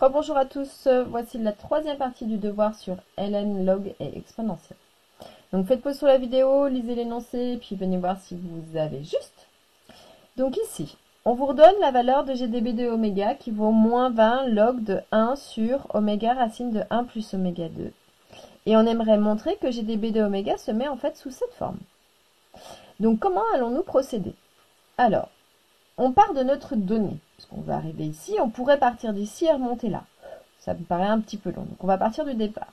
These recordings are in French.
Rebonjour à tous, voici la troisième partie du devoir sur ln, log et exponentielle. Donc faites pause sur la vidéo, lisez l'énoncé, puis venez voir si vous avez juste. Donc ici, on vous redonne la valeur de GDB de oméga qui vaut moins 20 log de 1 sur oméga racine de 1 plus oméga 2. Et on aimerait montrer que GDB de oméga se met en fait sous cette forme. Donc comment allons-nous procéder? Alors, on part de notre donnée. Parce qu'on va arriver ici, on pourrait partir d'ici et remonter là. Ça me paraît un petit peu long. Donc on va partir du départ.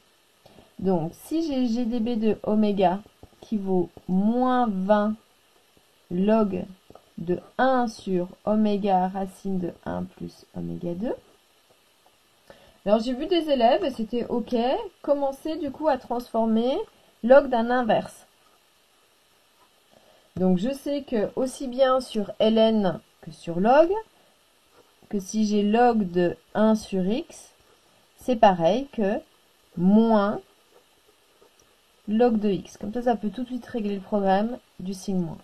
Donc si j'ai GDB de oméga qui vaut moins 20 log de 1 sur oméga racine de 1 plus oméga 2. Alors j'ai vu des élèves et c'était ok. Commencer du coup à transformer log d'un inverse. Donc je sais que aussi bien sur ln que sur log, que si j'ai log de 1 sur x, c'est pareil que moins log de x. Comme ça peut tout de suite régler le problème du signe moins.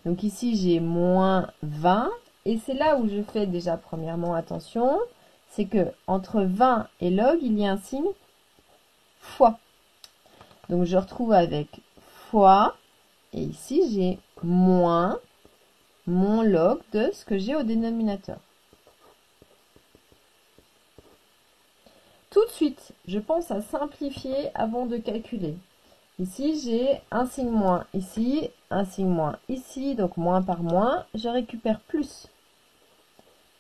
Donc ici, j'ai moins 20. Et c'est là où je fais déjà premièrement attention. C'est que entre 20 et log, il y a un signe fois. Donc je retrouve avec fois. Et ici, j'ai moins mon log de ce que j'ai au dénominateur. Tout de suite, je pense à simplifier avant de calculer. Ici, j'ai un signe moins ici, un signe moins ici, donc moins par moins, je récupère plus.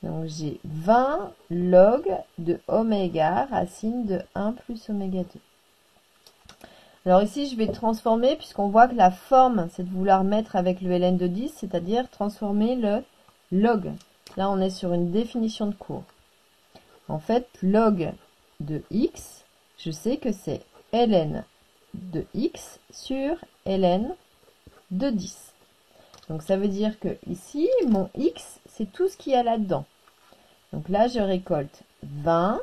Donc j'ai 20 log de oméga racine de 1 plus oméga 2. Alors ici, je vais transformer, puisqu'on voit que la forme, c'est de vouloir mettre avec le ln de 10, c'est-à-dire transformer le log. Là, on est sur une définition de cours. En fait, log de x, je sais que c'est ln de x sur ln de 10. Donc ça veut dire que ici, mon x, c'est tout ce qu'il y a là-dedans. Donc là, je récolte 20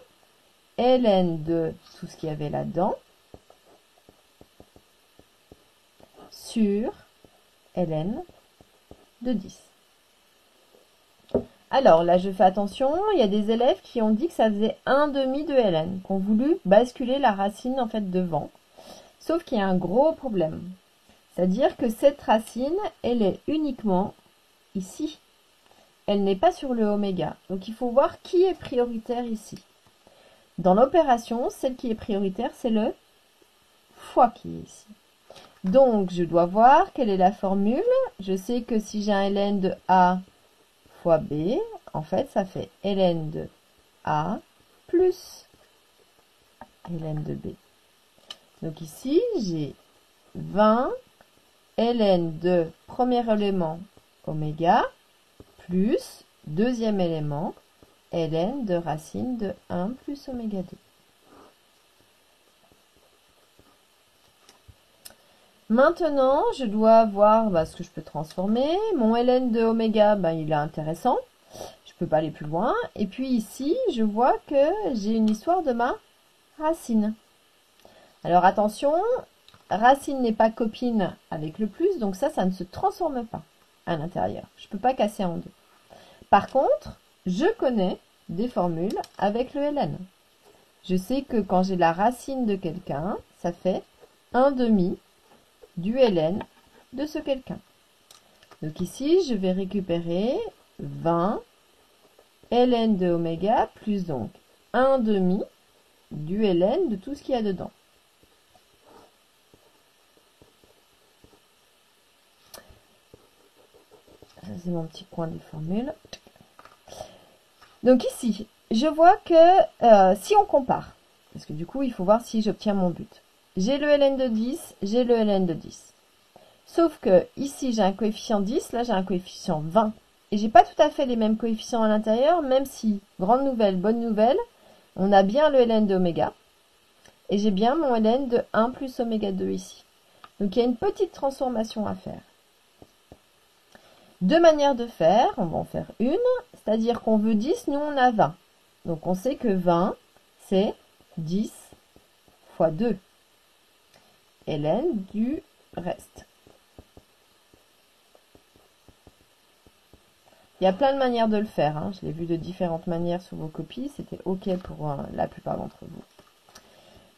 ln de tout ce qu'il y avait là-dedans sur ln de 10. Alors là, je fais attention, il y a des élèves qui ont dit que ça faisait 1/2 de ln, qui ont voulu basculer la racine en fait devant. Sauf qu'il y a un gros problème. C'est-à-dire que cette racine, elle est uniquement ici. Elle n'est pas sur le oméga. Donc il faut voir qui est prioritaire ici. Dans l'opération, celle qui est prioritaire, c'est le fois qui est ici. Donc je dois voir quelle est la formule. Je sais que si j'ai un ln de A fois B, en fait ça fait ln de A plus ln de B. Donc ici, j'ai 20 ln de premier élément oméga plus deuxième élément ln de racine de 1 plus oméga 2. Maintenant, je dois voir ce que je peux transformer. Mon ln de oméga, il est intéressant. Je ne peux pas aller plus loin. Et puis ici, je vois que j'ai une histoire de ma racine. Alors attention, racine n'est pas copine avec le plus, donc ça ne se transforme pas à l'intérieur. Je ne peux pas casser en deux. Par contre, je connais des formules avec le ln. Je sais que quand j'ai la racine de quelqu'un, ça fait 1/2 du ln de ce quelqu'un. Donc ici, je vais récupérer 20 ln de oméga plus donc 1/2 du ln de tout ce qu'il y a dedans. C'est mon petit coin des formules. Donc ici, je vois que si on compare, parce que du coup, il faut voir si j'obtiens mon but. J'ai le ln de 10, j'ai le ln de 10. Sauf que ici, j'ai un coefficient 10, là, j'ai un coefficient 20. Et j'ai pas tout à fait les mêmes coefficients à l'intérieur, même si, grande nouvelle, bonne nouvelle, on a bien le ln de oméga. Et j'ai bien mon ln de 1 plus oméga 2 ici. Donc il y a une petite transformation à faire. Deux manières de faire, on va en faire une, c'est-à-dire qu'on veut 10, nous on a 20. Donc on sait que 20, c'est 10 fois 2. ln du reste. Il y a plein de manières de le faire, hein. Je l'ai vu de différentes manières sur vos copies. C'était OK pour la plupart d'entre vous.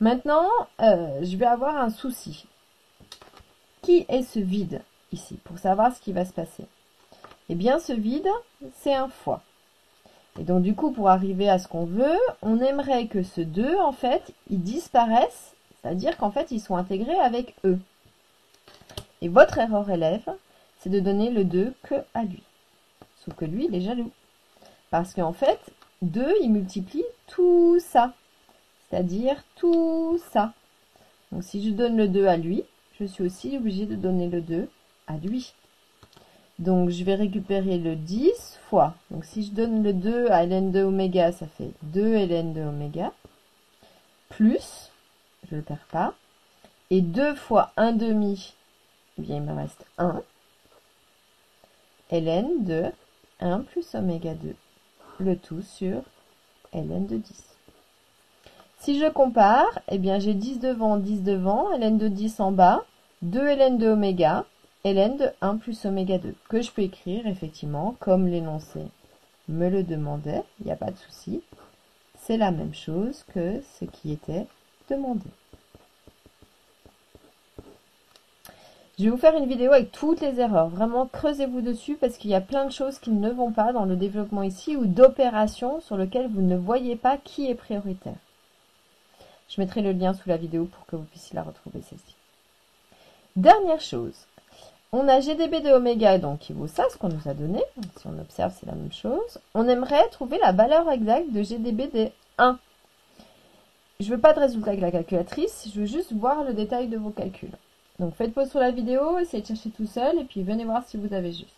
Maintenant, je vais avoir un souci. Qui est ce vide ici? Pour savoir ce qui va se passer. Eh bien, ce vide, c'est un fois. Et donc, du coup, pour arriver à ce qu'on veut, on aimerait que ce 2, en fait, ils disparaissent. C'est-à-dire qu'en fait, ils sont intégrés avec eux. Et votre erreur élève, c'est de donner le 2 que à lui. Sauf que lui, il est jaloux. Parce qu'en fait, 2, il multiplie tout ça. C'est-à-dire tout ça. Donc, si je donne le 2 à lui, je suis aussi obligée de donner le 2 à lui. Donc, je vais récupérer le 10 fois. Donc, si je donne le 2 à ln de oméga, ça fait 2 ln de oméga. Plus, je ne le perds pas. Et 2 fois 1 demi, eh bien, il me reste 1. ln de 1 plus oméga 2. Le tout sur ln de 10. Si je compare, eh bien, j'ai 10 devant, ln de 10 en bas, 2 ln de oméga, ln de 1 plus oméga 2, que je peux écrire effectivement comme l'énoncé me le demandait, il n'y a pas de souci. C'est la même chose que ce qui était demandé. Je vais vous faire une vidéo avec toutes les erreurs. Vraiment, creusez-vous dessus parce qu'il y a plein de choses qui ne vont pas dans le développement ici ou d'opérations sur lesquelles vous ne voyez pas qui est prioritaire. Je mettrai le lien sous la vidéo pour que vous puissiez la retrouver, celle-ci. Dernière chose, on a GDB de oméga, donc qui vaut ça, ce qu'on nous a donné. Si on observe, c'est la même chose. On aimerait trouver la valeur exacte de GDB de 1. Je ne veux pas de résultat avec la calculatrice, je veux juste voir le détail de vos calculs. Donc faites pause sur la vidéo, essayez de chercher tout seul, et puis venez voir si vous avez juste.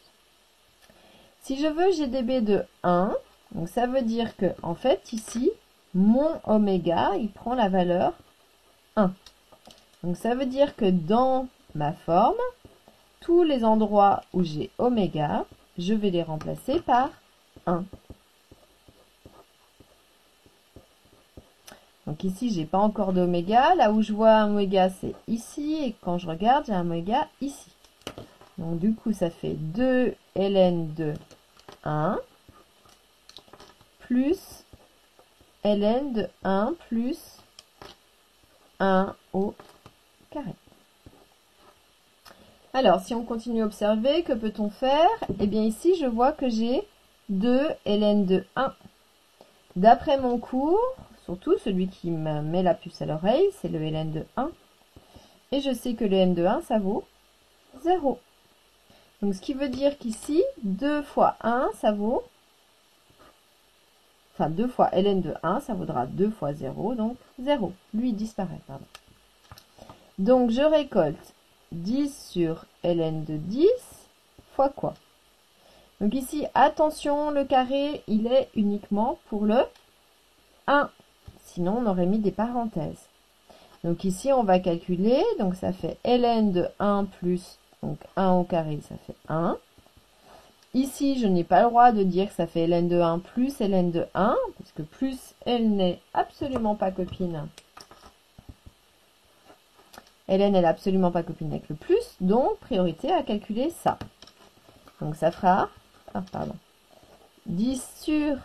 Si je veux GDB de 1, donc ça veut dire que, en fait, ici, mon oméga, il prend la valeur 1. Donc ça veut dire que dans ma forme, tous les endroits où j'ai oméga, je vais les remplacer par 1. Donc ici, j'ai pas encore d'oméga. Là où je vois un oméga, c'est ici. Et quand je regarde, j'ai un oméga ici. Donc du coup, ça fait 2 ln de 1 plus ln de 1 plus 1 au carré. Alors, si on continue à observer, que peut-on faire? Eh bien ici, je vois que j'ai 2 ln de 1. D'après mon cours, surtout celui qui me met la puce à l'oreille, c'est le ln de 1. Et je sais que le n de 1, ça vaut 0. Donc, ce qui veut dire qu'ici, 2 fois 1, ça vaut... Enfin, 2 fois ln de 1, ça vaudra 2 fois 0, donc 0. Lui, il disparaît, pardon. Donc, je récolte 10 sur ln de 10 fois quoi? Donc ici, attention, le carré, il est uniquement pour le 1. Sinon, on aurait mis des parenthèses. Donc ici, on va calculer. Donc ça fait ln de 1 plus, donc 1 au carré, ça fait 1. Ici, je n'ai pas le droit de dire que ça fait ln de 1 plus ln de 1, parce que plus, elle n'est absolument pas copine. ln, elle n'est absolument pas copine avec le plus, donc priorité à calculer ça. Donc ça fera 10 sur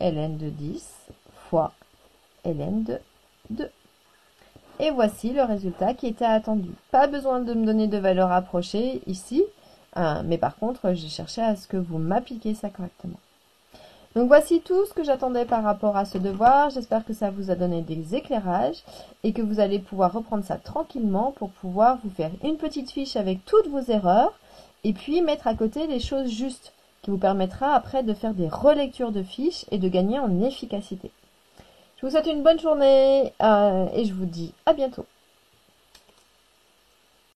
ln de 10 fois ln de 2. Et voici le résultat qui était attendu. Pas besoin de me donner de valeur approchée ici, mais par contre, j'ai cherché à ce que vous m'appliquiez ça correctement. Donc voici tout ce que j'attendais par rapport à ce devoir. J'espère que ça vous a donné des éclairages et que vous allez pouvoir reprendre ça tranquillement pour pouvoir vous faire une petite fiche avec toutes vos erreurs et puis mettre à côté les choses justes qui vous permettra après de faire des relectures de fiches et de gagner en efficacité. Je vous souhaite une bonne journée et je vous dis à bientôt.